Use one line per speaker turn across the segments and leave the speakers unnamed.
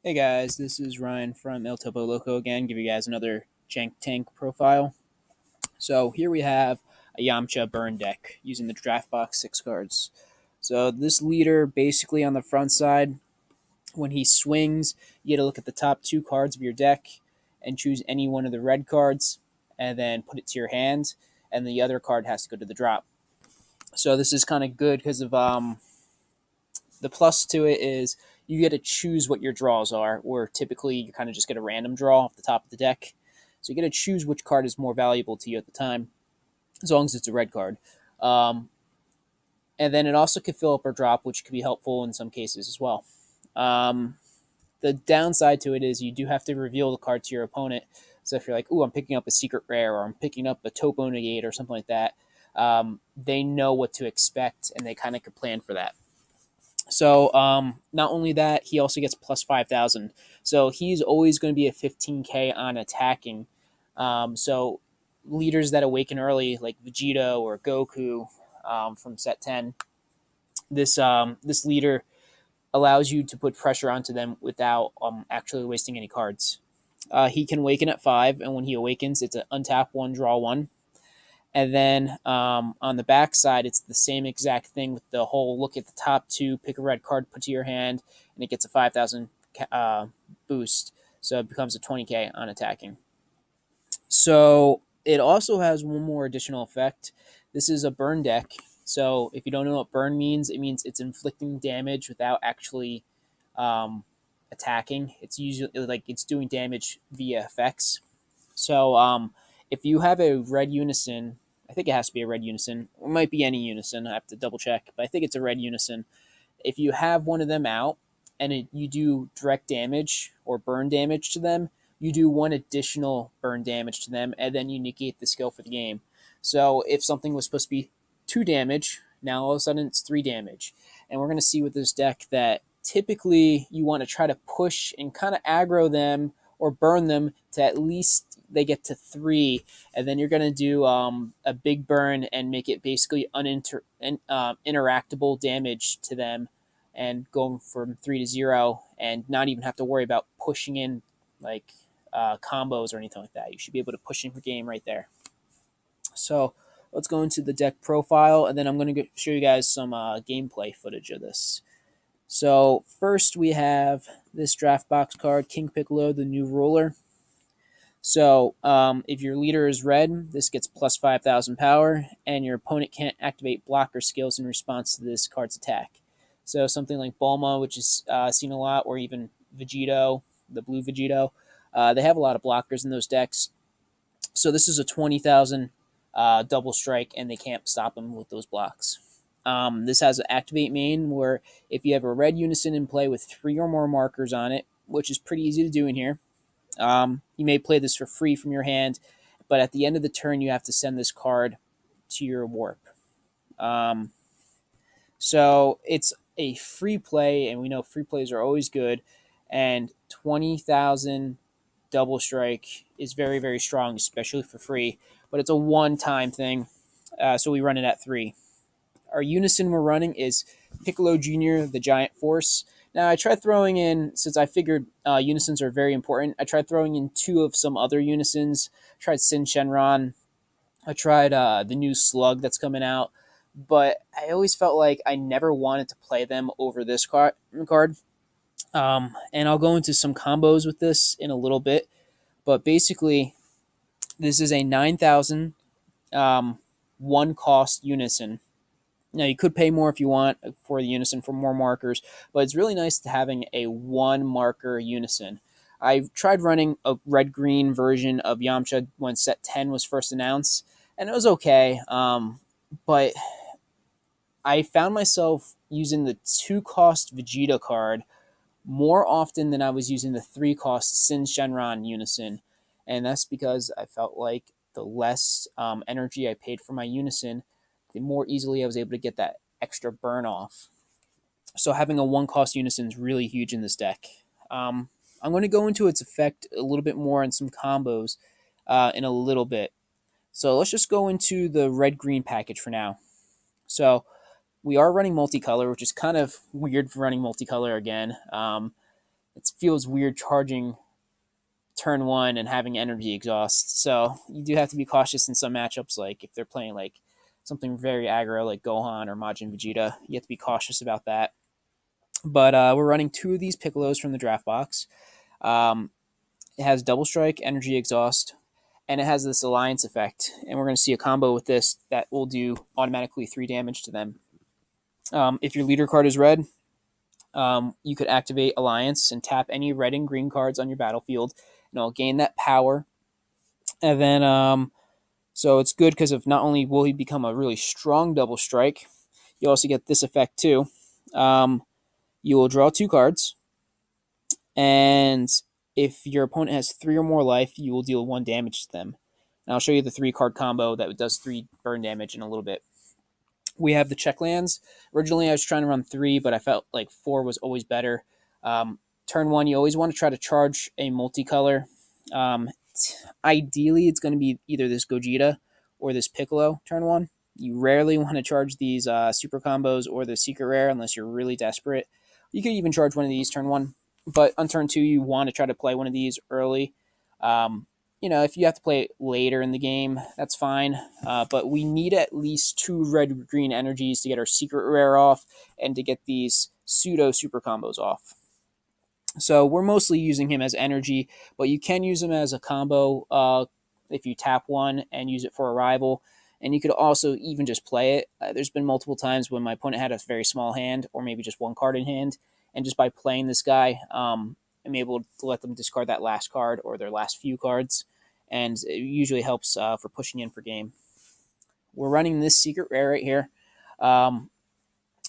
Hey guys, this is Ryan from El Topo Loco again, give you guys another Jank Tank profile. So here we have a Yamcha Burn deck using the draft box 6 cards. So this leader basically on the front side, when he swings, you get to look at the top 2 cards of your deck and choose any one of the red cards and then put it to your hand, and the other card has to go to the drop. So this is kind of good because of the plus to it is you get to choose what your draws are, where typically you kind of just get a random draw off the top of the deck. So you get to choose which card is more valuable to you at the time, as long as it's a red card. Um, and then it also could fill up or drop, which could be helpful in some cases as well. Um, the downside to it is you do have to reveal the card to your opponent. So if you're like, "Ooh, I'm picking up a secret rare," or "I'm picking up a topo negate," or something like that, they know what to expect and they kind of could plan for that. So not only that, he also gets plus 5,000. So he's always going to be a 15k on attacking. So leaders that awaken early, like Vegeta or Goku from set 10, this leader allows you to put pressure onto them without actually wasting any cards. He can awaken at 5, and when he awakens, it's an untap 1, draw 1. And then on the back side, it's the same exact thing with the whole look at the top 2, pick a red card, put to your hand, and it gets a 5,000 boost. So it becomes a 20k on attacking. So it also has one more additional effect. This is a burn deck. So if you don't know what burn means, it means it's inflicting damage without actually attacking. It's usually like it's doing damage via effects. So if you have a red unison, I think it has to be a red unison. It might be any unison. I have to double check, but I think it's a red unison. If you have one of them out and you do direct damage or burn damage to them, you do one additional burn damage to them, and then you negate the skill for the game. So if something was supposed to be 2 damage, now all of a sudden it's 3 damage. And we're going to see with this deck that typically you want to try to push and kind of aggro them or burn them to at least they get to 3, and then you're going to do a big burn and make it basically interactable damage to them, and going from 3 to 0, and not even have to worry about pushing in like combos or anything like that. You should be able to push in for game right there. So let's go into the deck profile, and then I'm going to show you guys some gameplay footage of this. So first we have this draft box card, King Piccolo, the new ruler. So if your leader is red, this gets plus 5,000 power, and your opponent can't activate blocker skills in response to this card's attack. So something like Bulma, which is seen a lot, or even Vegito, the blue Vegito, they have a lot of blockers in those decks. So this is a 20,000 double strike, and they can't stop them with those blocks. This has an activate main where if you have a red unison in play with 3 or more markers on it, which is pretty easy to do in here, you may play this for free from your hand, but at the end of the turn, you have to send this card to your warp. Um, so it's a free play, and we know free plays are always good. And 20,000 double strike is very, very strong, especially for free. But it's a one-time thing, so we run it at 3. Our unison we're running is Piccolo Jr., the Giant Force. Now, I tried throwing in, since I figured unisons are very important, I tried throwing in 2 of some other unisons. I tried Sin Shenron. I tried the new Slug that's coming out. But I always felt like I never wanted to play them over this card. And I'll go into some combos with this in a little bit. But basically, this is a 9,000 one cost unison. Now, you could pay more if you want for the unison for more markers, but it's really nice to having a 1 marker unison. I tried running a red-green version of Yamcha when set 10 was first announced, and it was okay, but I found myself using the 2-cost Vegeta card more often than I was using the 3-cost Sin Shenron unison, and that's because I felt like the less energy I paid for my unison, the more easily I was able to get that extra burn off. So having a 1-cost unison is really huge in this deck. I'm going to go into its effect a little bit more in some combos in a little bit. So let's just go into the red-green package for now. So we are running multicolor, which is kind of weird for running multicolor again. it feels weird charging turn 1 and having energy exhaust. So you do have to be cautious in some matchups, like if they're playing like something very aggro like Gohan or Majin Vegeta. You have to be cautious about that. But we're running 2 of these Piccolos from the draft box. It has double strike, energy exhaust, and it has this alliance effect. And we're going to see a combo with this that will do automatically 3 damage to them. If your leader card is red, you could activate alliance and tap any red and green cards on your battlefield, and it'll gain that power. And then, so it's good because of not only will he become a really strong double strike, you also get this effect too. You will draw 2 cards, and if your opponent has 3 or more life, you will deal 1 damage to them. And I'll show you the 3-card combo that does 3 burn damage in a little bit. We have the check lands. Originally, I was trying to run 3, but I felt like 4 was always better. Turn 1, you always want to try to charge a multicolor. Ideally, it's going to be either this Gogeta or this Piccolo turn 1. You rarely want to charge these super combos or the secret rare unless you're really desperate. You could even charge one of these turn 1, but on turn 2, you want to try to play one of these early. If you have to play it later in the game, that's fine. But we need at least 2 red-green energies to get our secret rare off and to get these pseudo super combos off. So we're mostly using him as energy, but you can use him as a combo if you tap 1 and use it for a rival. And you could also even just play it. There's been multiple times when my opponent had a very small hand or maybe just 1 card in hand. And just by playing this guy, I'm able to let them discard that last card or their last few cards. And it usually helps for pushing in for game. We're running this secret rare right here.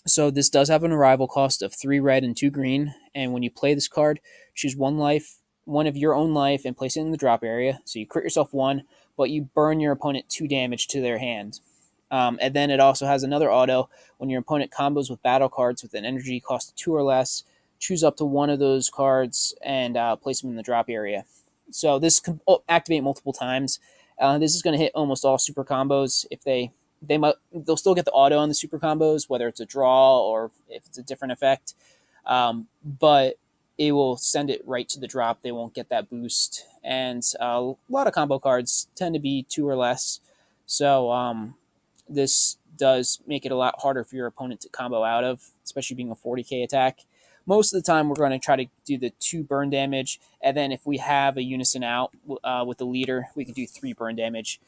So this does have an arrival cost of 3 red and 2 green. And when you play this card, choose 1 life, 1 of your own life, and place it in the drop area. So you crit yourself 1, but you burn your opponent 2 damage to their hand. And then it also has another auto. When your opponent combos with battle cards with an energy cost of 2 or less, choose up to 1 of those cards and place them in the drop area. So this can activate multiple times. This is going to hit almost all super combos. If they'll still get the auto on the super combos, whether it's a draw or if it's a different effect. But it will send it right to the drop. They won't get that boost. And a lot of combo cards tend to be 2 or less. So this does make it a lot harder for your opponent to combo out of, especially being a 40k attack. Most of the time, we're going to try to do the 2 burn damage, and then if we have a unison out with the leader, we can do 3 burn damage.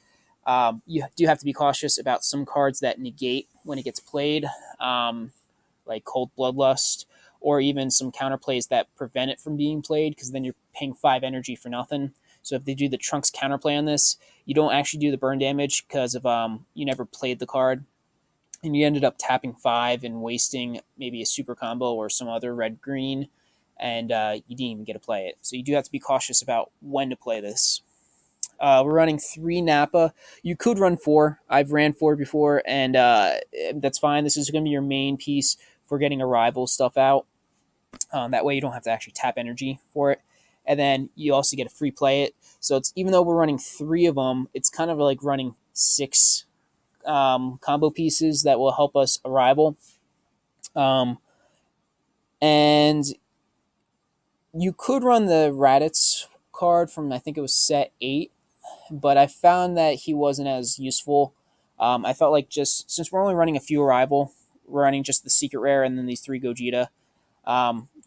You do have to be cautious about some cards that negate when it gets played, like Cold Bloodlust, or even some counterplays that prevent it from being played, because then you're paying 5 energy for nothing. So if they do the Trunks counterplay on this, you don't actually do the burn damage because of you never played the card. And you ended up tapping 5 and wasting maybe a super combo or some other red-green, and you didn't even get to play it. So you do have to be cautious about when to play this. We're running 3 Nappa. You could run 4. I've ran 4 before, and that's fine. This is going to be your main piece for getting a rival stuff out. That way you don't have to actually tap energy for it. And then you also get to free play it. So it's even though we're running 3 of them, it's kind of like running 6 combo pieces that will help us arrival. And you could run the Raditz card from, I think it was set 8, but I found that he wasn't as useful. I felt like just since we're only running a few arrival, we're running just the secret rare and then these 3 Gogeta.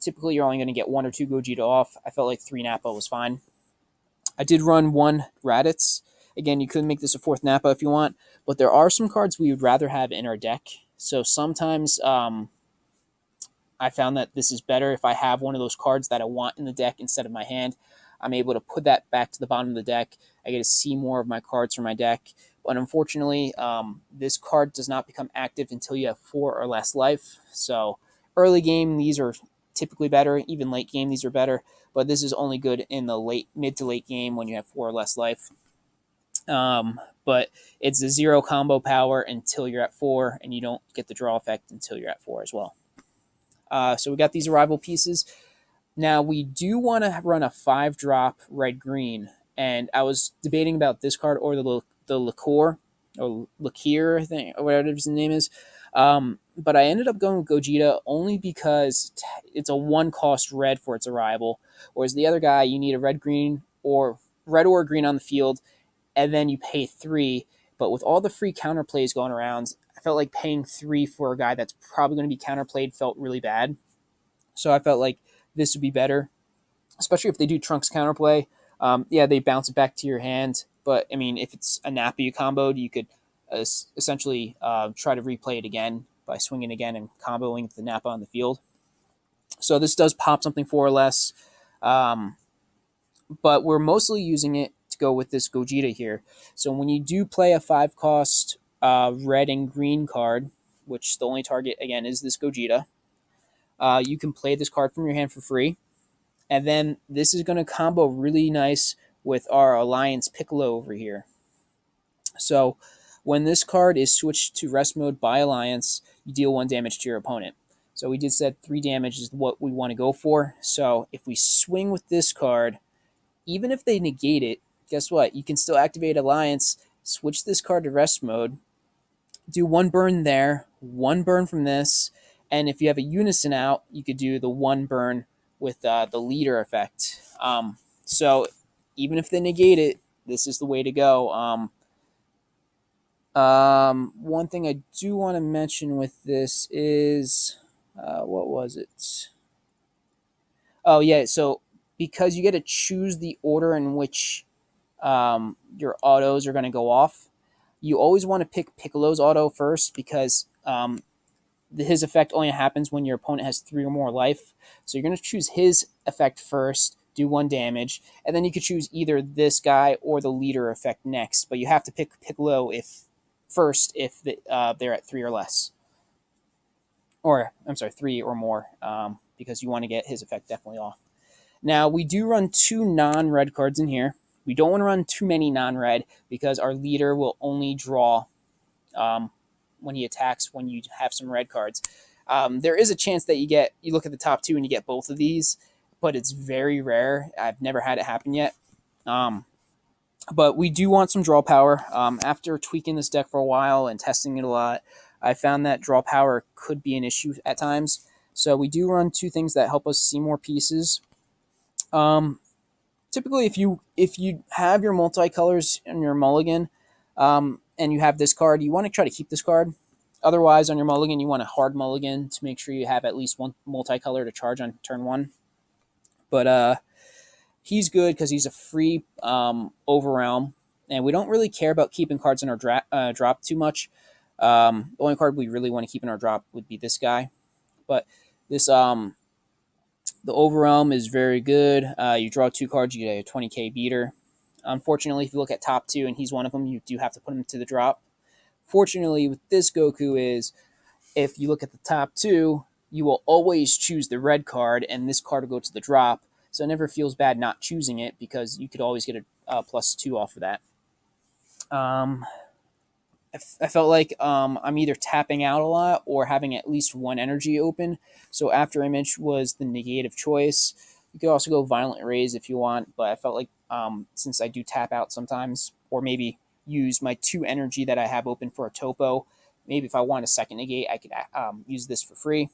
Typically, you're only going to get 1 or 2 Gogeta off. I felt like 3 Nappa was fine. I did run 1 Raditz. Again, you could make this a 4th Nappa if you want, but there are some cards we would rather have in our deck. So sometimes I found that this is better if I have one of those cards that I want in the deck instead of my hand. I'm able to put that back to the bottom of the deck. I get to see more of my cards from my deck. But unfortunately, this card does not become active until you have 4 or less life. So early game, these are typically better. Even late game, these are better. But this is only good in the mid to late game when you have 4 or less life. But it's a 0 combo power until you're at 4, and you don't get the draw effect until you're at 4 as well. So we got these arrival pieces. Now we do want to run a 5-drop red-green, and I was debating about this card or the liqueur or liqueur thing or whatever his name is. But I ended up going with Gogeta only because it's a 1-cost red for its arrival, whereas the other guy, you need a red or green on the field, and then you pay 3. But with all the free counterplays going around, I felt like paying 3 for a guy that's probably going to be counterplayed felt really bad. So I felt like this would be better, especially if they do Trunks counterplay. Yeah, they bounce it back to your hand. But, I mean, if it's a Nappa you comboed, you could essentially try to replay it again by swinging again and comboing the Nappa on the field. So this does pop something 4 or less. But we're mostly using it to go with this Gogeta here. So when you do play a 5-cost red and green card, which the only target, again, is this Gogeta, you can play this card from your hand for free. And then this is going to combo really nice with our Alliance Piccolo over here. So when this card is switched to rest mode by Alliance, you deal 1 damage to your opponent. So we did said 3 damage is what we want to go for. So if we swing with this card, even if they negate it, guess what? You can still activate Alliance, switch this card to rest mode, do 1 burn there, 1 burn from this, and if you have a Unison out, you could do the 1 burn with the leader effect. So even if they negate it, this is the way to go. One thing I do want to mention with this is, what was it? Oh, yeah, so because you get to choose the order in which your autos are going to go off, you always want to pick Piccolo's auto first because his effect only happens when your opponent has 3 or more life. So you're going to choose his effect first, do 1 damage, and then you could choose either this guy or the leader effect next. But you have to pick Piccolo if they're at 3 or less. Or, I'm sorry, 3 or more, because you want to get his effect definitely off. Now, we do run 2 non-red cards in here. We don't want to run too many non-red because our leader will only draw when he attacks when you have some red cards. There is a chance that you look at the top 2 and you get both of these, but it's very rare. I've never had it happen yet. But we do want some draw power. After tweaking this deck for a while and testing it a lot, I found that draw power could be an issue at times. So we do run 2 things that help us see more pieces. Typically, if you have your multicolors in your mulligan, and you have this card, you want to try to keep this card. Otherwise, on your mulligan, you want a hard mulligan to make sure you have at least 1 multicolor to charge on turn 1. But he's good because he's a free overrealm, and we don't really care about keeping cards in our drop too much. The only card we really want to keep in our drop would be this guy. But this the overrealm is very good. You draw 2 cards, you get a 20k beater. Unfortunately, if you look at top 2 and he's one of them, you do have to put him to the drop. Fortunately, with this Goku is, if you look at the top 2, you will always choose the red card, and this card will go to the drop. So it never feels bad not choosing it because you could always get a +2 off of that. I felt like I'm either tapping out a lot or having at least 1 energy open. So After Image was the negative choice. You could also go Violent Raise if you want, but I felt like since I do tap out sometimes, or maybe use my 2 energy that I have open for a topo, maybe if I want a second negate, I could use this for free.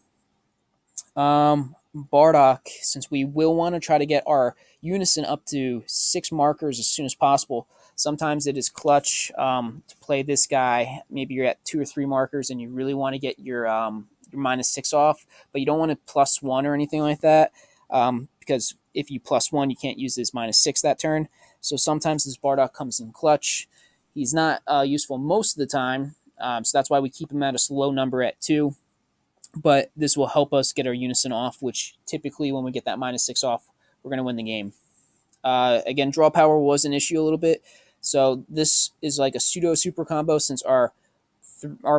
Bardock, since we will want to try to get our Unison up to 6 markers as soon as possible, sometimes it is clutch to play this guy. Maybe you're at 2 or 3 markers and you really want to get your -6 off, but you don't want to +1 or anything like that, because if you +1, you can't use this -6 that turn. So sometimes this Bardock comes in clutch. He's not useful most of the time, so that's why we keep him at a slow number at 2. But this will help us get our Unison off, which typically when we get that -6 off, we're going to win the game. Again, draw power was an issue a little bit. So this is like a pseudo super combo since our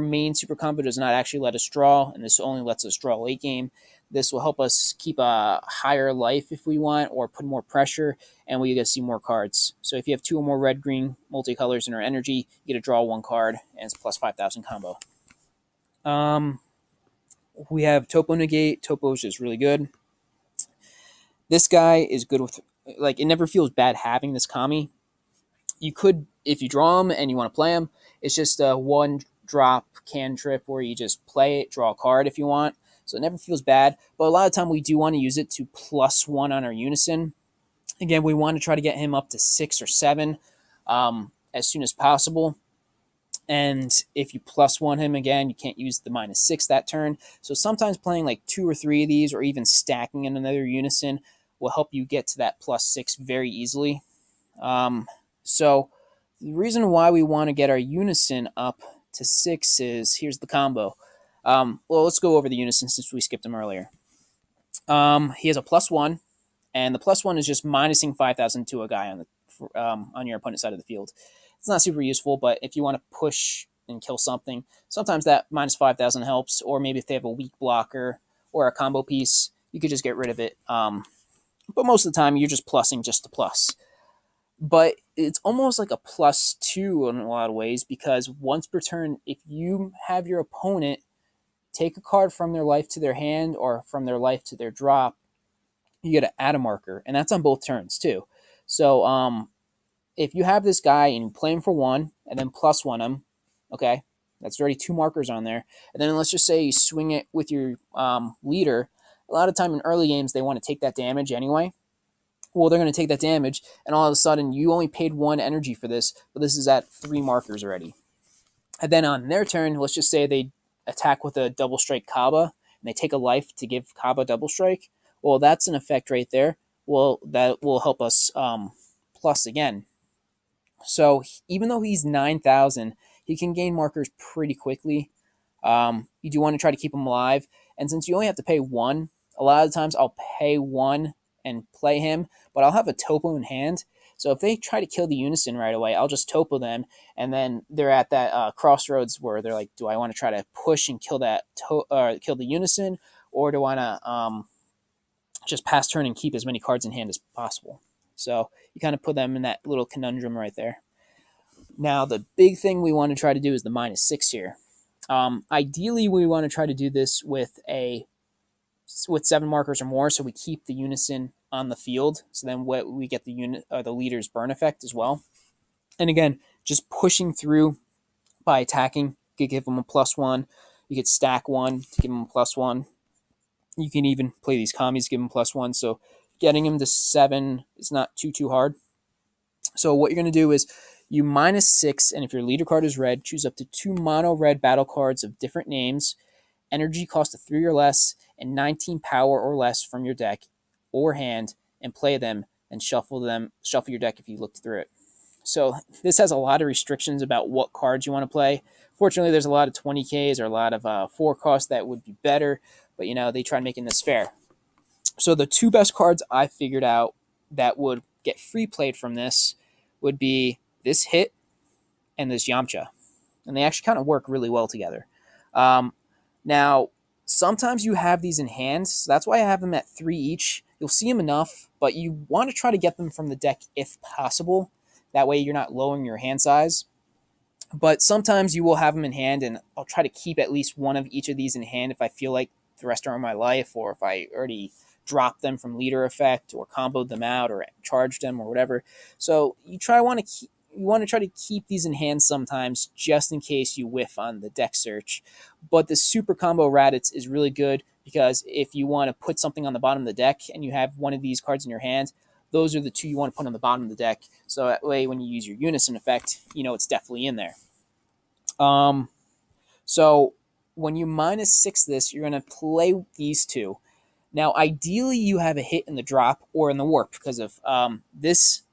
main super combo does not actually let us draw, and this only lets us draw late game. This will help us keep a higher life if we want, or put more pressure, and we get to see more cards. So if you have 2 or more red-green multicolors in our energy, you get to draw 1 card, and it's a +5,000 combo. We have Topo Negate. Topo is just really good. This guy is good with, like, it never feels bad having this Kami. You could, if you draw him and you want to play him, it's just 1 drop cantrip where you just play it, draw a card if you want. So it never feels bad. But a lot of time we do want to use it to +1 on our unison. Again, we want to try to get him up to 6 or 7 as soon as possible. And if you +1 him again, you can't use the -6 that turn. So sometimes playing like 2 or 3 of these, or even stacking in another unison, will help you get to that +6 very easily. So the reason why we want to get our unison up to 6 is, here's the combo. Well, let's go over the unison since we skipped him earlier. He has a +1, and the +1 is just minusing 5,000 to a guy on your opponent's side of the field. It's not super useful, but if you want to push and kill something, sometimes that -5,000 helps, or maybe if they have a weak blocker or a combo piece, you could just get rid of it. But most of the time, you're just plussing just to plus. But it's almost like a +2 in a lot of ways, because once per turn, if you have your opponent take a card from their life to their hand or from their life to their drop, you get to add a marker, and that's on both turns too. So if you have this guy and you play him for 1 and then +1 him, okay, that's already 2 markers on there. And then let's just say you swing it with your leader. A lot of time in early games, they want to take that damage anyway. Well, they're going to take that damage, and all of a sudden, you only paid 1 energy for this, but this is at 3 markers already. And then on their turn, let's just say they attack with a double strike Kaba, and they take a life to give Kaba double strike. Well, that's an effect right there. Well, that will help us plus again. So even though he's 9,000, he can gain markers pretty quickly. You do want to try to keep him alive. And since you only have to pay 1, a lot of times I'll pay 1 and play him, but I'll have a topo in hand. So if they try to kill the unison right away, I'll just topo them, and then they're at that crossroads where they're like, do I want to try to push and kill kill the unison, or do I want to just pass turn and keep as many cards in hand as possible? So you kind of put them in that little conundrum right there. Now, the big thing we want to try to do is the -6 here. Ideally, we want to try to do this with 7 markers or more, so we keep the unison on the field. So then we get the leader's burn effect as well. And again, just pushing through by attacking. You could give them a +1. You could stack 1 to give them a +1. You can even play these commies, give them +1. So getting him to 7 is not too hard. So what you're going to do is you -6, and if your leader card is red, choose up to 2 mono red battle cards of different names, energy cost of 3 or less, and 19 power or less from your deck or hand, and play them and shuffle your deck if you looked through it. So this has a lot of restrictions about what cards you want to play. Fortunately, there's a lot of 20Ks or a lot of 4 costs that would be better, but they tried making this fair. So the 2 best cards I figured out that would get free played from this would be this hit and this Yamcha. And they actually kind of work really well together. Now, sometimes you have these in hand, so that's why I have them at 3 each. You'll see them enough, but you want to try to get them from the deck if possible. That way you're not lowering your hand size. But sometimes you will have them in hand, and I'll try to keep at least 1 of each of these in hand if I feel like the rest are in my life, or if I already dropped them from leader effect, or comboed them out, or charged them, or whatever. So you want to try to keep these in hand sometimes, just in case you whiff on the deck search. But the super combo Raditz is really good, because if you want to put something on the bottom of the deck and you have one of these cards in your hand, those are the 2 you want to put on the bottom of the deck. So that way, when you use your unison effect, it's definitely in there. So when you -6 this, you're going to play these 2. Now, ideally, you have a hit in the drop or in the warp, because of this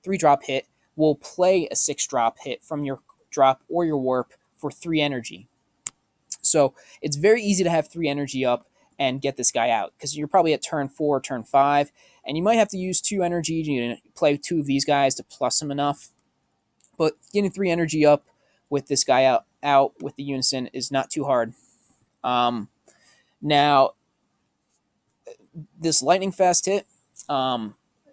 3-drop hit will play a 6-drop hit from your drop or your warp for 3 energy. So it's very easy to have 3 energy up and get this guy out, because you're probably at turn 4, turn 5, and you might have to use 2 energy to play 2 of these guys to plus him enough. But getting 3 energy up with this guy out with the unison is not too hard. Now, this lightning fast hit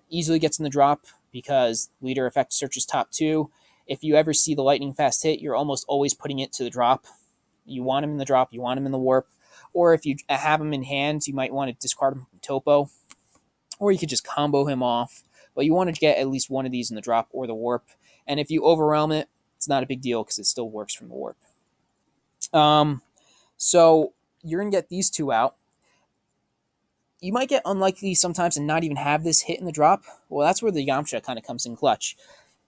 easily gets in the drop, because leader effect searches top 2. If you ever see the lightning fast hit, you're almost always putting it to the drop. You want him in the drop, you want him in the warp. Or if you have him in hand, you might want to discard him from topo. Or you could just combo him off. But you want to get at least 1 of these in the drop or the warp. And if you overwhelm it, it's not a big deal, because it still works from the warp. So you're going to get these two out. You might get unlikely sometimes and not even have this hit in the drop. Well, that's where the Yamcha kind of comes in clutch.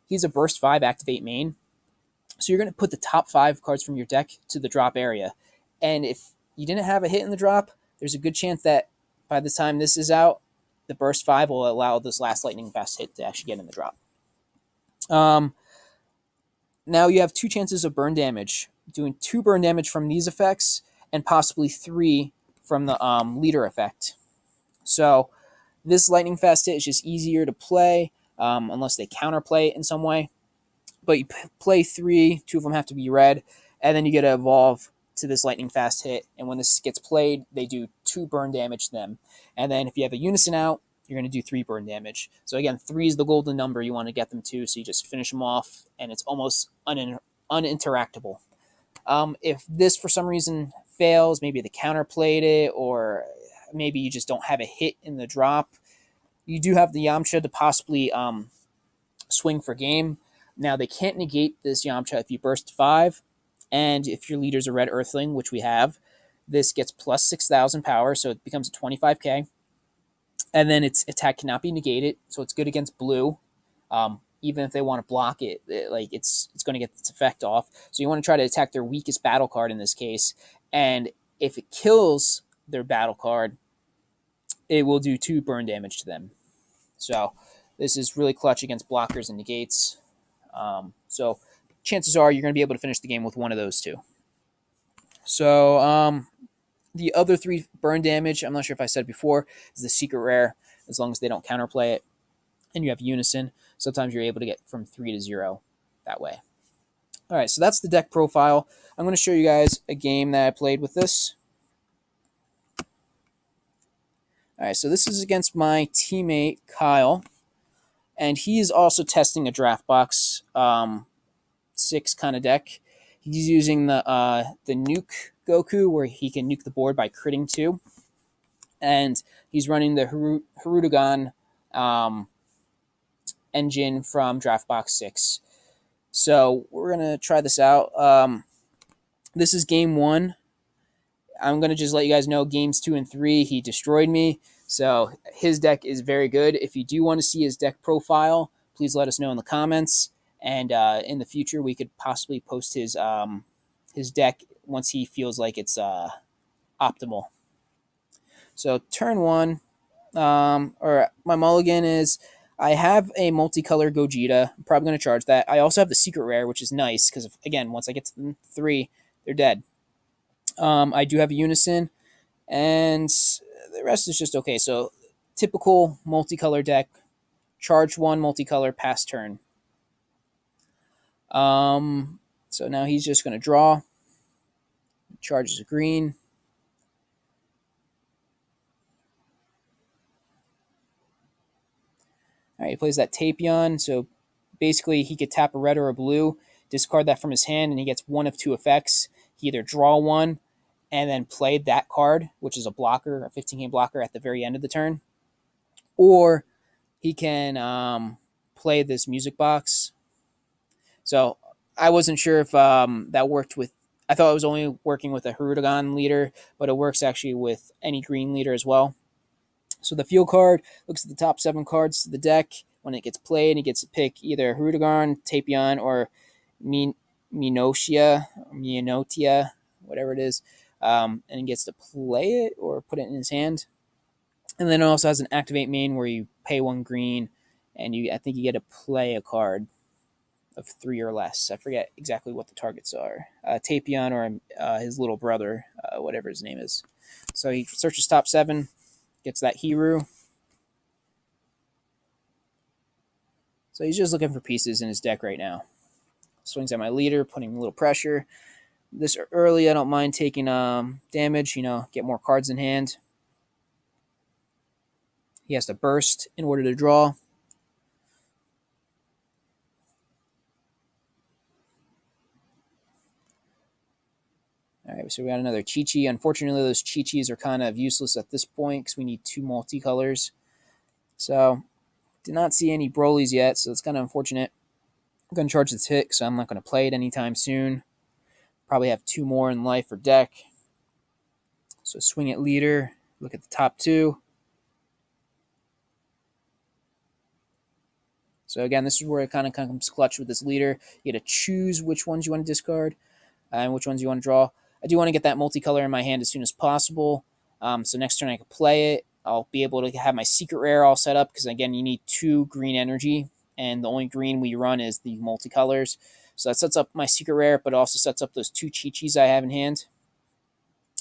He's a burst 5 activate main. So you're going to put the top 5 cards from your deck to the drop area. And if you didn't have a hit in the drop, there's a good chance that by the time this is out, the burst 5 will allow this last lightning fast hit to actually get in the drop. Now you have 2 chances of burn damage. Doing 2 burn damage from these effects and possibly 3 from the leader effect. So this lightning fast hit is just easier to play unless they counterplay it in some way. But you play 3, 2 of them have to be red, and then you get to evolve to this lightning fast hit. And when this gets played, they do 2 burn damage to them. And then if you have a unison out, you're going to do 3 burn damage. So again, 3 is the golden number you want to get them to, so you just finish them off, and it's almost uninteractable. If this for some reason fails, maybe the counter played it, or maybe you just don't have a hit in the drop, you do have the Yamcha to possibly swing for game. Now, they can't negate this Yamcha if you burst 5, and if your leader's a red Earthling, which we have, this gets plus 6,000 power, so it becomes a 25k. And then its attack cannot be negated, so it's good against blue. Even if they want to block it, it's going to get its effect off. So you want to try to attack their weakest battle card in this case. And if it kills their battle card, it will do 2 burn damage to them. So this is really clutch against blockers and negates. So chances are you're going to be able to finish the game with one of those 2. So the other 3 burn damage, I'm not sure if I said before, is the secret rare, as long as they don't counterplay it. And you have unison. Sometimes you're able to get from 3 to 0 that way. All right, so that's the deck profile. I'm going to show you guys a game that I played with this. All right, so this is against my teammate, Kyle. And he is also testing a draft box 6 kind of deck. He's using the nuke Goku, where he can nuke the board by critting 2. And he's running the Hirudegarn engine from draft box 6. So we're going to try this out. This is game 1. I'm going to just let you guys know games 2 and 3, he destroyed me. So his deck is very good. If you do want to see his deck profile, please let us know in the comments. And in the future, we could possibly post his deck once he feels like it's optimal. So turn 1, or my mulligan is, I have a multicolor Gogeta. I'm probably going to charge that. I also have the secret rare, which is nice because, again, once I get to 3, they're dead. I do have a unison, and the rest is just okay. So typical multicolor deck, charge 1 multicolor, pass turn. So now he's just going to draw. Charges a green. All right, he plays that Tapion. So basically, he could tap a red or a blue, discard that from his hand, and he gets 1 of 2 effects. He either draw 1 and then play that card, which is a blocker, a 15k blocker at the very end of the turn, or he can play this music box. So I wasn't sure if that worked with. I thought it was only working with a Hirudegarn leader, but it works actually with any green leader as well. So the field card looks at the top 7 cards to the deck. When it gets played, he gets to pick either Hirudegarn, Tapion, or Minotia, whatever it is, and he gets to play it or put it in his hand. And then it also has an activate main where you pay 1 green, and I think you get to play a card of 3 or less. I forget exactly what the targets are. Tapion or his little brother, whatever his name is. So he searches top 7. Gets that Hiru. So he's just looking for pieces in his deck right now. Swings at my leader, putting a little pressure. This early, I don't mind taking damage, get more cards in hand. He has to burst in order to draw. All right, so we got another Chi-Chi. Unfortunately, those Chi-Chis are kind of useless at this point because we need 2 multicolors. So, did not see any Brolys yet, so it's kind of unfortunate. I'm going to charge this hit, so I'm not going to play it anytime soon. Probably have 2 more in life or deck. So swing at leader, look at the top 2. So again, this is where it kind of comes clutch with this leader. You get to choose which ones you want to discard and which ones you want to draw. I do want to get that multicolor in my hand as soon as possible. So next turn I can play it. I'll be able to have my secret rare all set up because, again, you need 2 green energy, and the only green we run is the multicolors. So that sets up my secret rare, but it also sets up those 2 Chi-Chis I have in hand.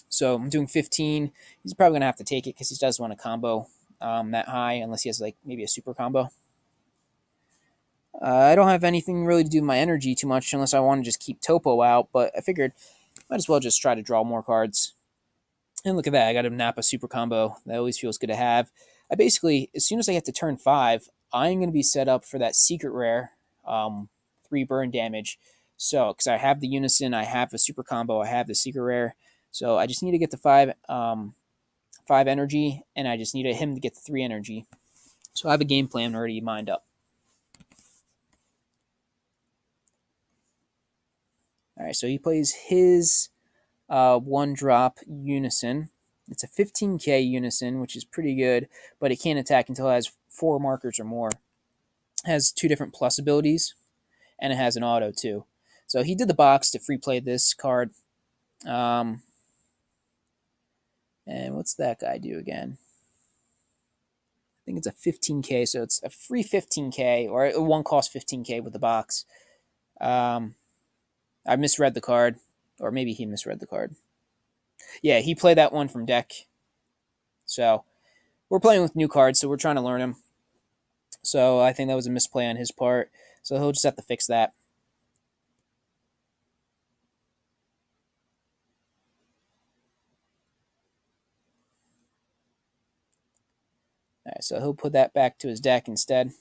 So I'm doing 15. He's probably going to have to take it because he does want a combo that high, unless he has like maybe a super combo. I don't have anything really to do with my energy too much unless I want to just keep Topo out, but I figured might as well just try to draw more cards. And look at that, I got a Nappa super combo. That always feels good to have. I basically, as soon as I get to turn 5, I'm going to be set up for that secret rare, 3 burn damage. So, because I have the Unison, I have a super combo, I have the secret rare. So I just need to get to 5 energy, and I just need him to get to 3 energy. So I have a game plan already lined up. All right, so he plays his 1-drop Unison. It's a 15k Unison, which is pretty good, but it can't attack until it has 4 markers or more. It has 2 different plus abilities, and it has an auto too. So he did the box to free play this card. And what's that guy do again? I think it's a 15k, so it's a free 15k, or it won't cost 15k with the box. I misread the card, or maybe he misread the card. Yeah, he played that one from deck. So we're playing with new cards, so we're trying to learn them. So I think that was a misplay on his part. So he'll just have to fix that. All right, so he'll put that back to his deck instead. I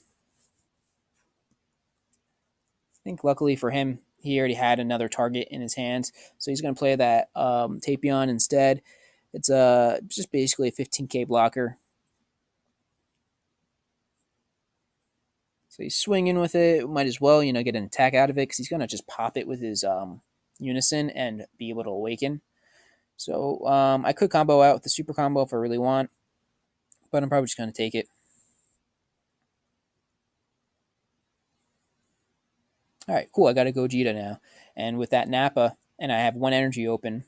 think luckily for him, he already had another target in his hands, so he's going to play that Tapion instead. It's just basically a 15k blocker. So he's swinging with it. Might as well, get an attack out of it because he's going to just pop it with his Unison and be able to awaken. So I could combo out with the super combo if I really want, but I'm probably just going to take it. All right, cool. I got a Gogeta now. And with that Nappa, and I have 1 energy open,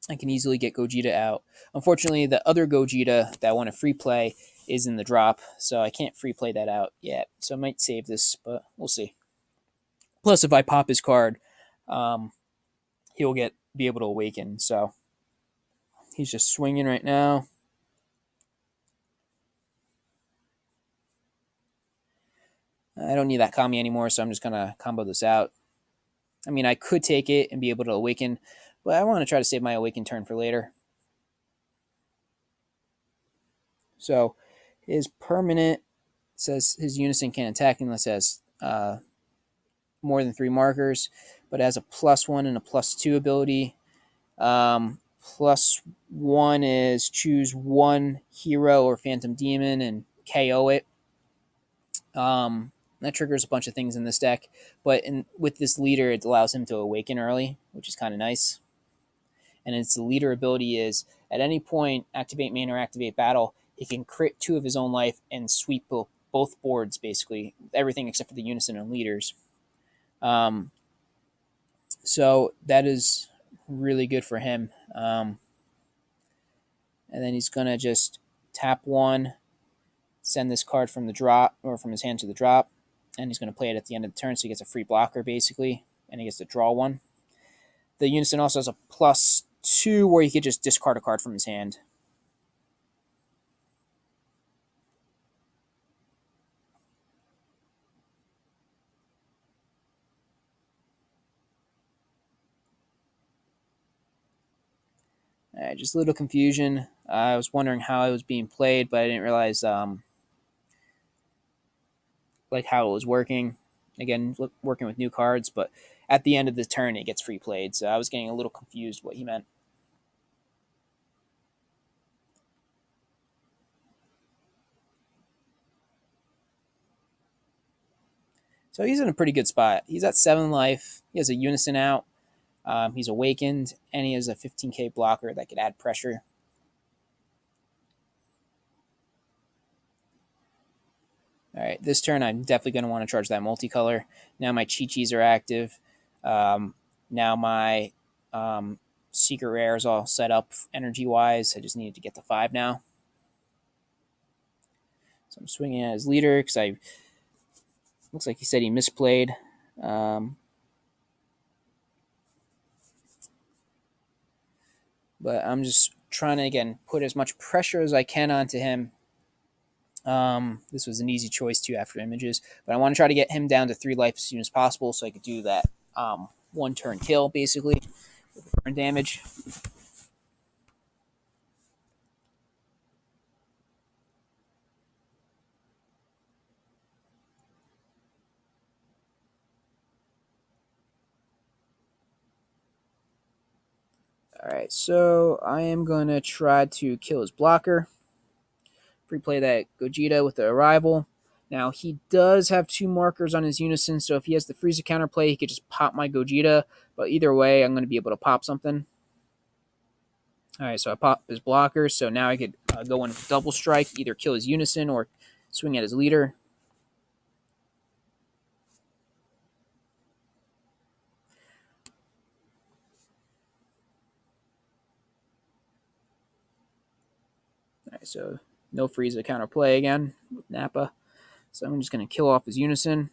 I can easily get Gogeta out. Unfortunately, the other Gogeta that I want to free play is in the drop, so I can't free play that out yet. So I might save this, but we'll see. Plus, if I pop his card, he'll be able to awaken. So he's just swinging right now. I don't need that Kami anymore, so I'm just going to combo this out. I mean, I could take it and be able to awaken, but I want to try to save my awaken turn for later. So his permanent says his Unison can't attack unless it has more than 3 markers, but it has a +1 and a +2 ability. +1 is choose 1 hero or phantom demon and KO it. That triggers a bunch of things in this deck, but with this leader, it allows him to awaken early, which is kind of nice. And its leader ability is, at any point, activate main or activate battle, he can crit 2 of his own life and sweep both boards, basically. Everything except for the Unison and leaders. So that is really good for him. And then he's going to just tap 1, send this card from the drop, or from his hand to the drop, and he's going to play it at the end of the turn, so he gets a free blocker, basically, and he gets to draw 1. The Unison also has a +2 where he could just discard a card from his hand. Just a little confusion. I was wondering how it was being played, but I didn't realize like how it was working. Again, working with new cards, but at the end of the turn, it gets free played. So I was getting a little confused what he meant. So he's in a pretty good spot. He's at 7 life. He has a Unison out. He's awakened, and he has a 15k blocker that could add pressure. All right, this turn I'm definitely going to want to charge that multicolor. Now my Chi-Chis are active. Now my secret rare is all set up energy-wise. I just needed to get to 5 now. So I'm swinging at his leader because I looks like he said he misplayed. But I'm just trying to, again, put as much pressure as I can onto him. This was an easy choice too after images, but I want to try to get him down to 3 life as soon as possible so I could do that 1 turn kill basically with burn damage. Alright, so I am going to try to kill his blocker. Free play that Gogeta with the arrival. Now, he does have 2 markers on his Unison, so if he has the Frieza counterplay, he could just pop my Gogeta. But either way, I'm going to be able to pop something. Alright, so I pop his blocker, so now I could go in double strike, either kill his Unison or swing at his leader. Alright, so no Frieza counterplay again with Nappa. So I'm just going to kill off his Unison.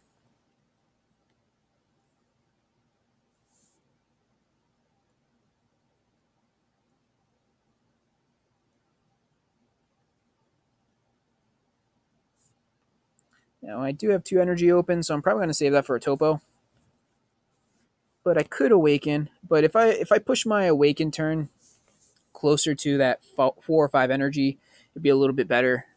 Now I do have 2 energy open, so I'm probably going to save that for a Topo. But I could awaken. But if I push my awaken turn closer to that 4 or 5 energy, it'd be a little bit better.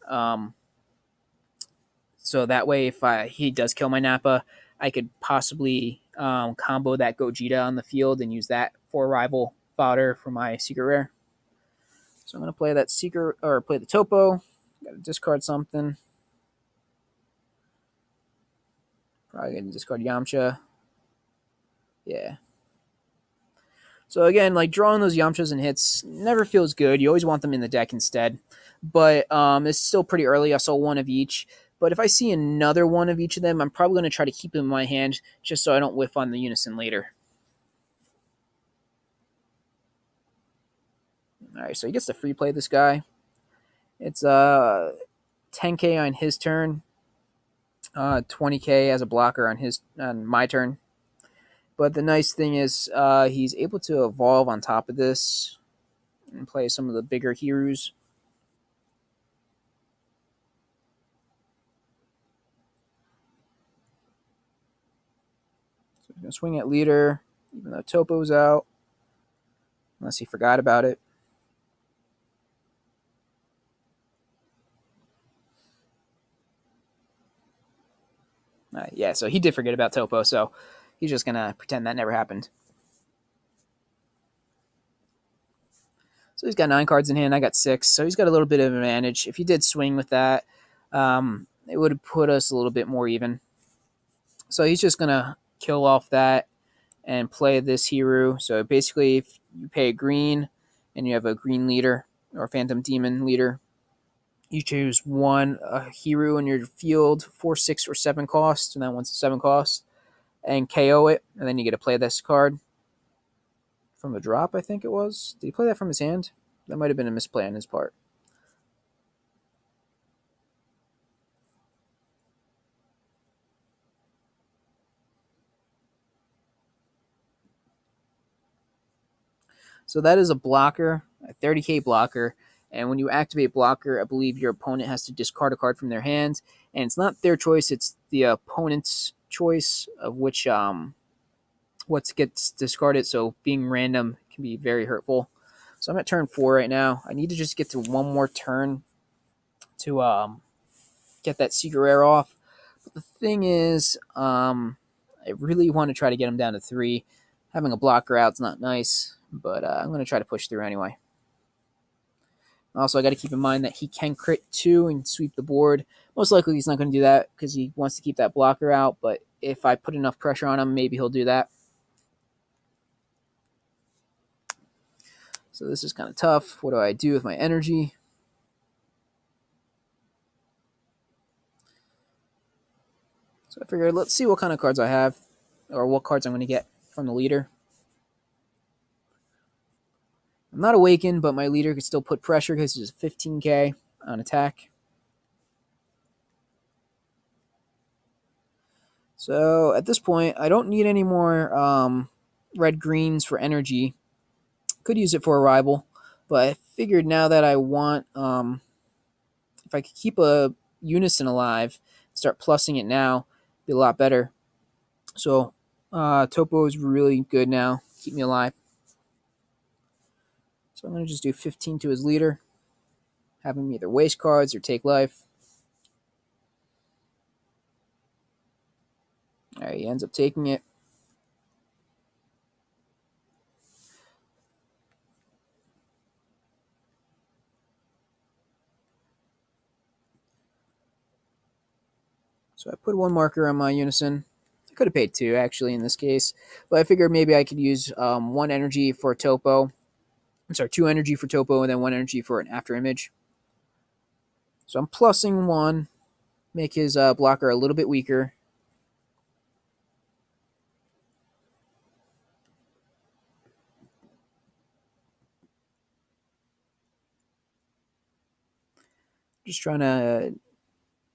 So that way, if he does kill my Nappa, I could possibly combo that Gogeta on the field and use that for rival fodder for my secret rare. So I'm going to play that secret, or play the Topo. Got to discard something. Probably going to discard Yamcha. Yeah. So again, like drawing those Yamchas and hits never feels good. You always want them in the deck instead. But it's still pretty early. I saw 1 of each. But if I see another 1 of each of them, I'm probably going to try to keep them in my hand just so I don't whiff on the Unison later. Alright, so he gets to free play this guy. It's 10k on his turn. 20k as a blocker on my turn. But the nice thing is he's able to evolve on top of this and play some of the bigger heroes. So he's going to swing at leader, even though Topo's out. Unless he forgot about it. Yeah, so he did forget about Topo, so he's just going to pretend that never happened. So he's got 9 cards in hand. I got 6, so he's got a little bit of advantage. If he did swing with that, it would have put us a little bit more even. So he's just going to kill off that and play this hero. So basically, if you pay a green and you have a green leader or Phantom Demon leader, you choose 1 hero in your field, 4, 6, or 7 cost, and that one's a 7 cost, and KO it, and then you get to play this card from a drop, I think it was. Did he play that from his hand? That might have been a misplay on his part. So that is a blocker, a 30k blocker. And when you activate blocker, I believe your opponent has to discard a card from their hand. And it's not their choice, it's the opponent's choice of which what gets discarded. So being random can be very hurtful. So I'm at turn 4 right now. I need to just get to 1 more turn to get that secret rare off. But the thing is, I really want to try to get him down to 3. Having a blocker out's not nice, but I'm going to try to push through anyway. Also, I got to keep in mind that he can crit 2 and sweep the board. Most likely he's not going to do that because he wants to keep that blocker out, but if I put enough pressure on him, maybe he'll do that. So this is kind of tough. What do I do with my energy? So I figured, let's see what kind of cards I have, or what cards I'm going to get from the leader. I'm not awakened, but my leader could still put pressure because he's 15k on attack. So at this point, I don't need any more red greens for energy. Could use it for a rival, but I figured now that I want, if I could keep a unison alive, start plussing it now, be a lot better. So Topo is really good now. Keep me alive. So I'm going to just do 15 to his leader. Have him either waste cards or take life. All right, he ends up taking it. So I put one marker on my unison. I could have paid two, actually, in this case. But I figured maybe I could use one energy for Topo. I'm sorry, 2 energy for Topo and then 1 energy for an after image. So I'm plussing 1, make his blocker a little bit weaker. Just trying to,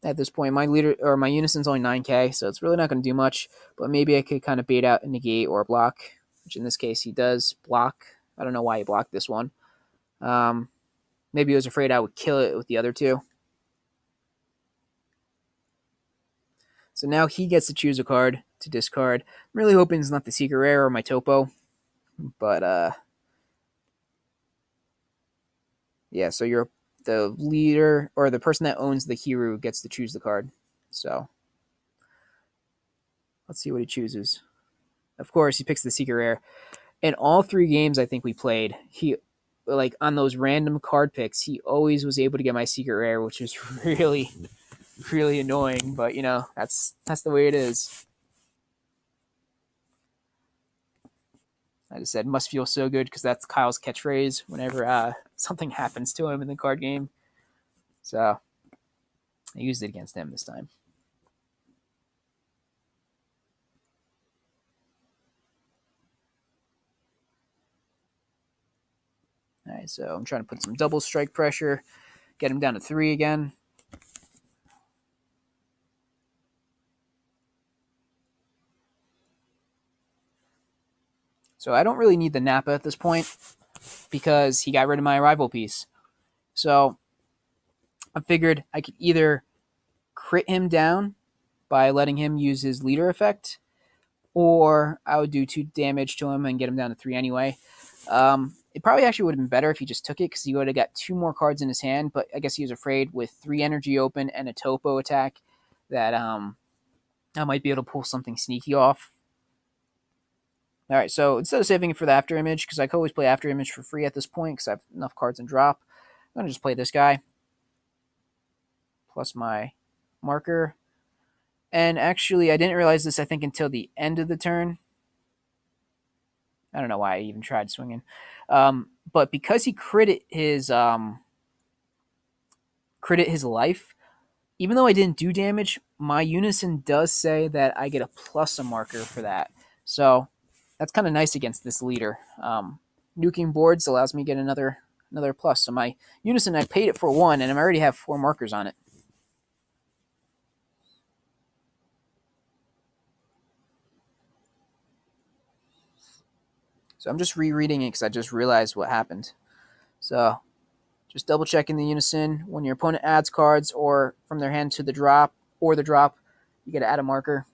at this point, my leader or my unison's only 9k, so it's really not going to do much. But maybe I could kind of bait out a negate or a block, which in this case he does block. I don't know why he blocked this one. Maybe he was afraid I would kill it with the other two. So now he gets to choose a card to discard. I'm really hoping it's not the secret rare or my Topo. But yeah, so you're the leader or the person that owns the Hiru gets to choose the card. So let's see what he chooses. Of course, he picks the secret rare. In all 3 games I think we played, he, like, on those random card picks, he always was able to get my secret rare, which is really, really annoying. But you know, that's the way it is. I just said must feel so good because that's Kyle's catchphrase whenever something happens to him in the card game. So I used it against him this time. All right, so I'm trying to put some double strike pressure, get him down to 3 again. So I don't really need the Nappa at this point because he got rid of my rival piece. So I figured I could either crit him down by letting him use his leader effect, or I would do 2 damage to him and get him down to 3 anyway. It probably actually would have been better if he just took it because he would have got 2 more cards in his hand, but I guess he was afraid with 3 energy open and a Topo attack that I might be able to pull something sneaky off. All right, so instead of saving it for the after image, because I could always play after image for free at this point because I have enough cards in drop, I'm going to just play this guy plus my marker. And actually, I didn't realize this, I think, until the end of the turn. I don't know why I even tried swinging. But because he critted his life, even though I didn't do damage, my unison does say that I get a plus a marker for that. So that's kind of nice against this leader. Nuking boards allows me to get another plus. So my unison, I paid it for 1, and I already have 4 markers on it. So I'm just rereading it because I just realized what happened. So just double checking the unison. When your opponent adds cards or from their hand to the drop or the drop, you get to add a marker.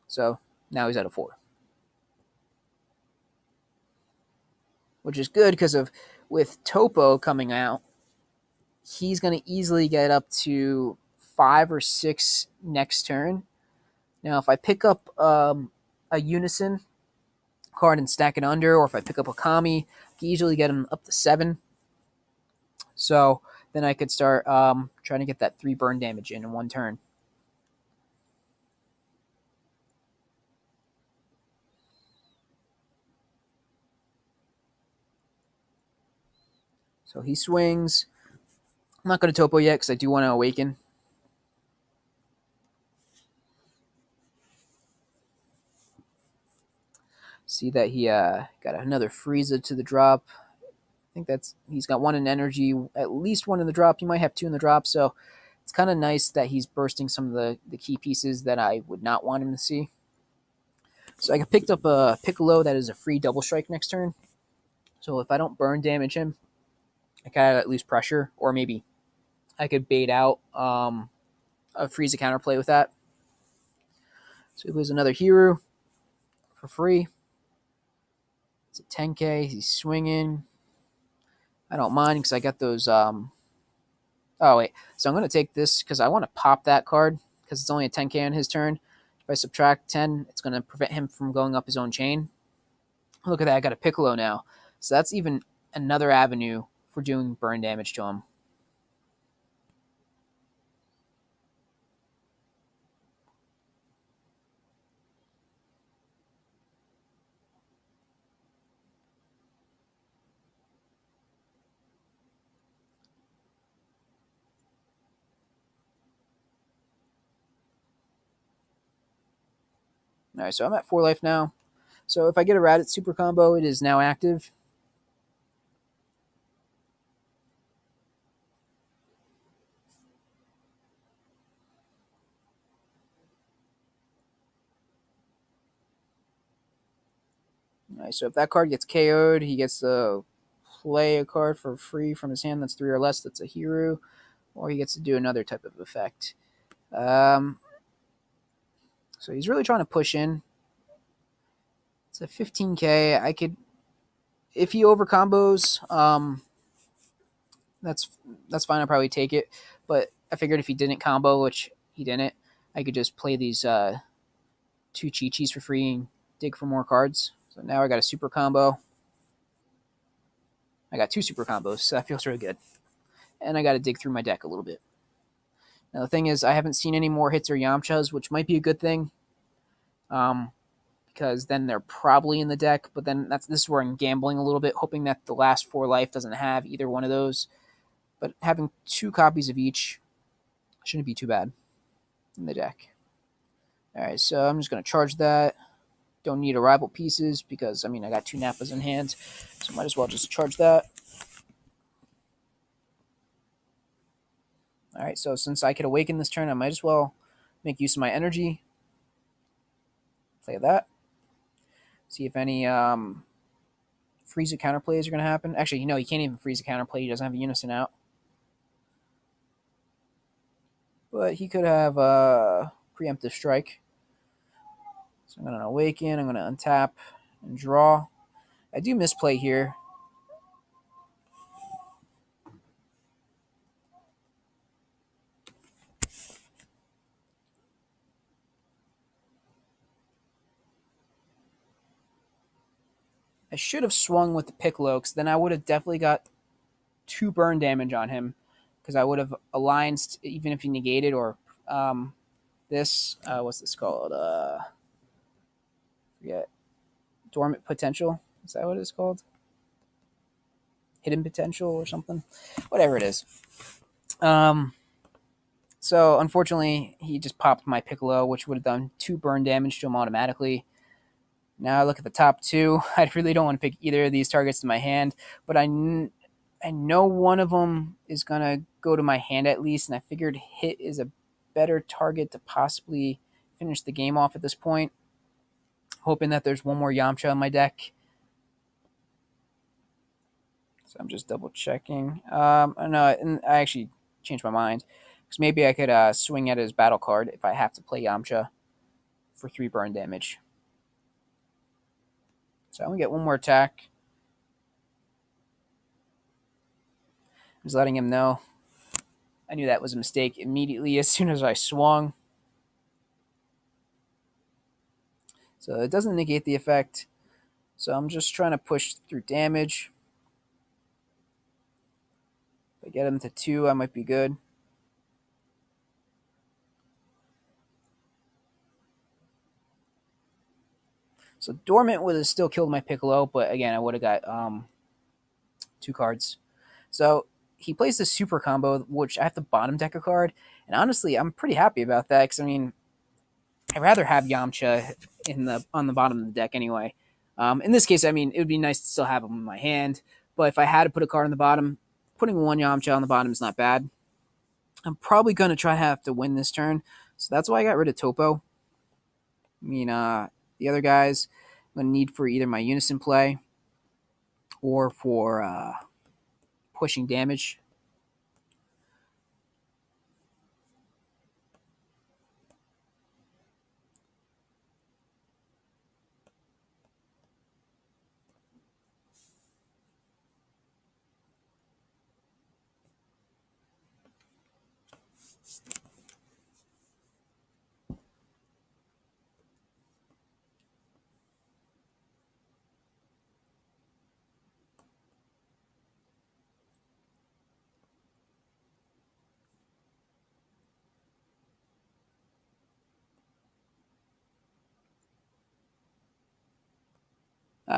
So now he's at a 4. Which is good because of with Topo coming out, he's going to easily get up to 5 or 6 next turn. Now, if I pick up a unison card and stack it under, or if I pick up a Kami, I can easily get him up to 7. So then I could start trying to get that 3 burn damage in 1 turn. So he swings. I'm not going to topo yet because I do want to awaken. See that he got another Frieza to the drop. I think he's got one in energy, at least one in the drop. He might have two in the drop, so it's kind of nice that he's bursting some of the key pieces that I would not want him to see. So I picked up a Piccolo that is a free double strike next turn. So if I don't burn damage him, I can at least pressure, or maybe I could bait out a Frieza counterplay with that. So he loses another hero for free. It's a 10k. He's swinging. I don't mind because I got those. Oh wait, so I'm going to take this because I want to pop that card because it's only a 10k on his turn. If I subtract 10, it's going to prevent him from going up his own chain. Look at that, I got a Piccolo now. So that's even another avenue for doing burn damage to him. Alright, so I'm at 4 life now. So if I get a Raditz super combo, it is now active. Alright, so if that card gets KO'd, he gets to play a card for free from his hand that's 3 or less, that's a hero, or he gets to do another type of effect. So he's really trying to push in. It's a 15k. I could, if he over combos, that's fine. I'll probably take it. But I figured if he didn't combo, which he didn't, I could just play these 2 Chi-Chis for free and dig for more cards. So now I got a super combo. I got 2 super combos, so that feels really good. And I got to dig through my deck a little bit. Now the thing is, I haven't seen any more hits or Yamchas, which might be a good thing. Because then they're probably in the deck, but then this is where I'm gambling a little bit, hoping that the last 4 life doesn't have either one of those. But having 2 copies of each shouldn't be too bad in the deck. Alright, so I'm just going to charge that. Don't need arrival pieces because, I mean, I got 2 Nappas in hand, so might as well just charge that. Alright, so since I could awaken this turn, I might as well make use of my energy. Play that. See if any Frieza counterplays are going to happen. Actually, no, he can't even Frieza counterplay. He doesn't have a Unison out. But he could have a preemptive strike. So I'm going to awaken. I'm going to untap and draw. I do misplay here. I should have swung with the Piccolo because then I would have definitely got 2 burn damage on him because I would have aligned even if he negated or this. What's this called? Forget. Dormant potential. Is that what it's called? Hidden potential or something? Whatever it is. So unfortunately, he just popped my Piccolo, which would have done 2 burn damage to him automatically. Now I look at the top 2. I really don't want to pick either of these targets to my hand, but I know one of them is going to go to my hand at least, and I figured hit is a better target to possibly finish the game off at this point. Hoping that there's one more Yamcha on my deck. So I'm just double checking. No, and I actually changed my mind. Because maybe I could swing at his battle card if I have to play Yamcha for 3 burn damage. So I'm going to get one more attack. Just letting him know. I knew that was a mistake immediately as soon as I swung. So it doesn't negate the effect. So I'm just trying to push through damage. If I get him to 2, I might be good. So Dormant would have still killed my Piccolo, but again, I would have got 2 cards. So he plays this super combo, which I have to bottom deck a card, and honestly, I'm pretty happy about that because I mean, I'd rather have Yamcha on the bottom of the deck anyway. In this case, I mean, it would be nice to still have him in my hand, but if I had to put a card on the bottom, putting one Yamcha on the bottom is not bad. I'm probably going to try to have to win this turn, so that's why I got rid of Topo. I mean, the other guys I'm going to need for either my Unison play or for pushing damage.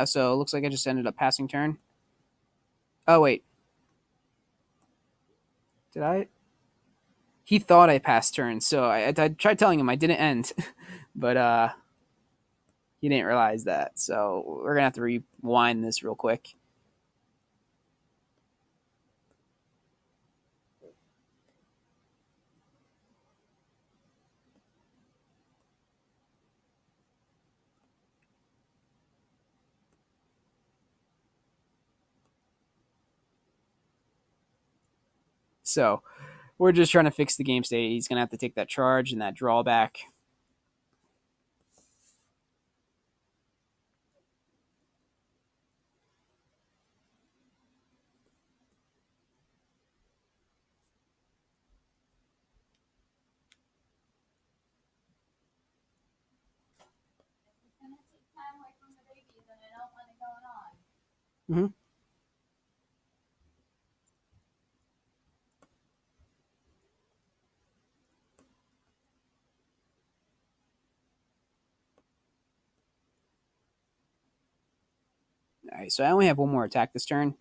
So it looks like I just ended up passing turn. Oh, wait. Did I? He thought I passed turn, so I tried telling him I didn't end, but he didn't realize that. So we're going to have to rewind this real quick. So we're just trying to fix the game state. He's going to have to take that charge and that drawback. Mm-hmm. All right, so I only have one more attack this turn.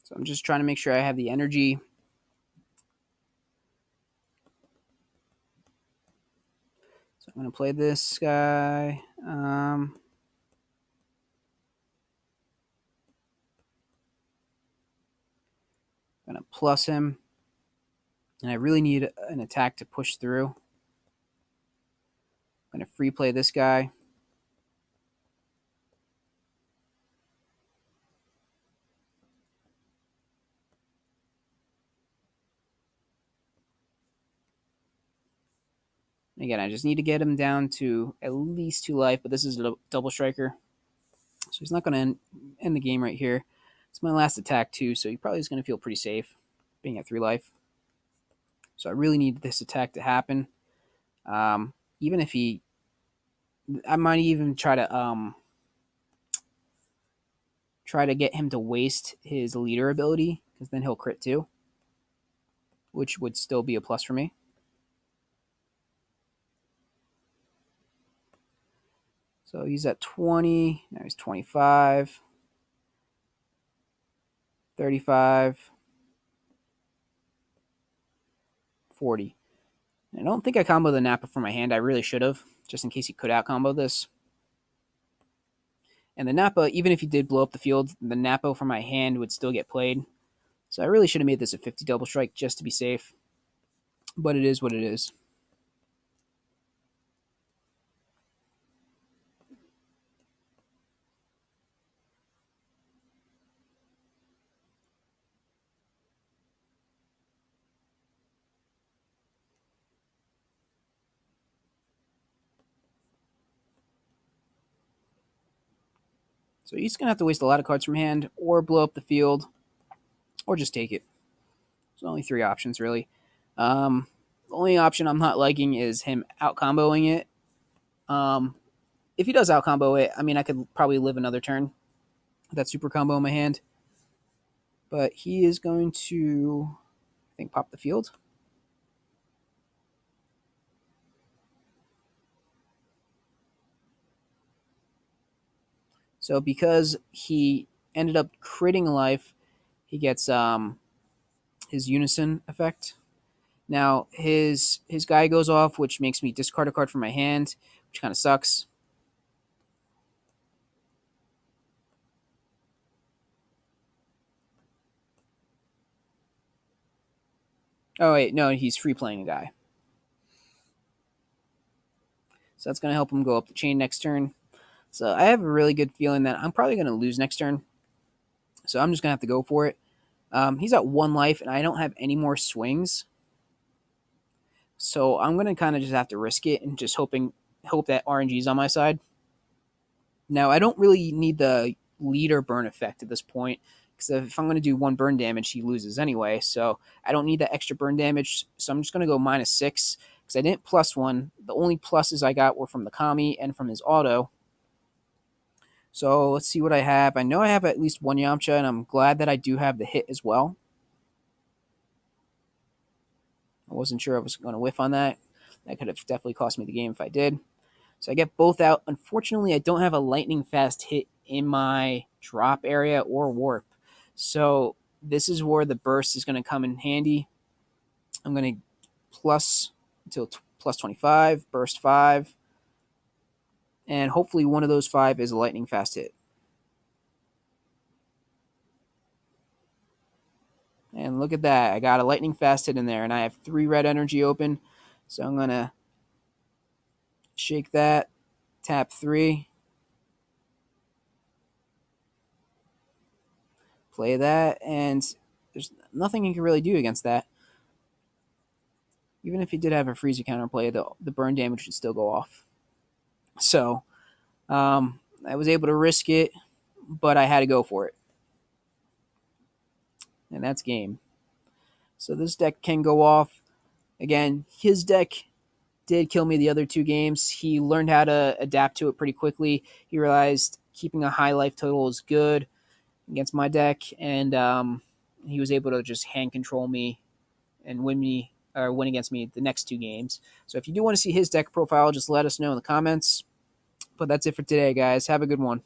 So I'm just trying to make sure I have the energy. So I'm going to play this guy. I'm going to plus him. And I really need an attack to push through. I'm going to free play this guy. Again, I just need to get him down to at least 2 life, but this is a double striker. So he's not going to end the game right here. It's my last attack too, so he probably is going to feel pretty safe being at 3 life. So I really need this attack to happen. Even if I might even try to get him to waste his leader ability, because then he'll crit too, which would still be a plus for me. So he's at 20, now he's 25, 35, 40. I don't think I comboed the Nappa for my hand. I really should have, just in case he could out-combo this. And the Nappa, even if he did blow up the field, the Nappa for my hand would still get played. So I really should have made this a 50 double strike just to be safe. But it is what it is. So he's going to have to waste a lot of cards from hand, or blow up the field, or just take it. There's only 3 options, really. The only option I'm not liking is him out-comboing it. If he does out-combo it, I mean, I could probably live another turn with that super combo in my hand. But he is going to, I think, pop the field. So because he ended up critting life. He gets his Unison effect. Now his guy goes off, which makes me discard a card from my hand, which kind of sucks. Oh wait, no, he's free playing a guy. So that's going to help him go up the chain next turn. So I have a really good feeling that I'm probably going to lose next turn. So I'm just going to have to go for it. He's at 1 life, and I don't have any more swings. So I'm going to kind of just have to risk it and just hope that RNG is on my side. Now, I don't really need the leader burn effect at this point, because if I'm going to do 1 burn damage, he loses anyway. So I don't need that extra burn damage. So I'm just going to go -6, because I didn't +1. The only pluses I got were from the Kami and from his auto. So let's see what I have. I know I have at least 1 Yamcha, and I'm glad that I do have the hit as well. I wasn't sure I was going to whiff on that. That could have definitely cost me the game if I did. So I get both out. Unfortunately, I don't have a lightning fast hit in my drop area or warp. So this is where the burst is going to come in handy. I'm going to plus until plus 25, burst 5. And hopefully one of those 5 is a lightning fast hit. And look at that. I got a lightning fast hit in there, and I have 3 red energy open. So I'm going to shake that, tap 3, play that, and there's nothing you can really do against that. Even if he did have a freezer counterplay, the burn damage would still go off. So I was able to risk it, but I had to go for it. And that's game. So this deck can go off. Again, his deck did kill me the other 2 games. He learned how to adapt to it pretty quickly. He realized keeping a high life total is good against my deck, and he was able to just hand control me and win against me the next 2 games. So if you do want to see his deck profile, just let us know in the comments. But that's it for today, guys. Have a good one.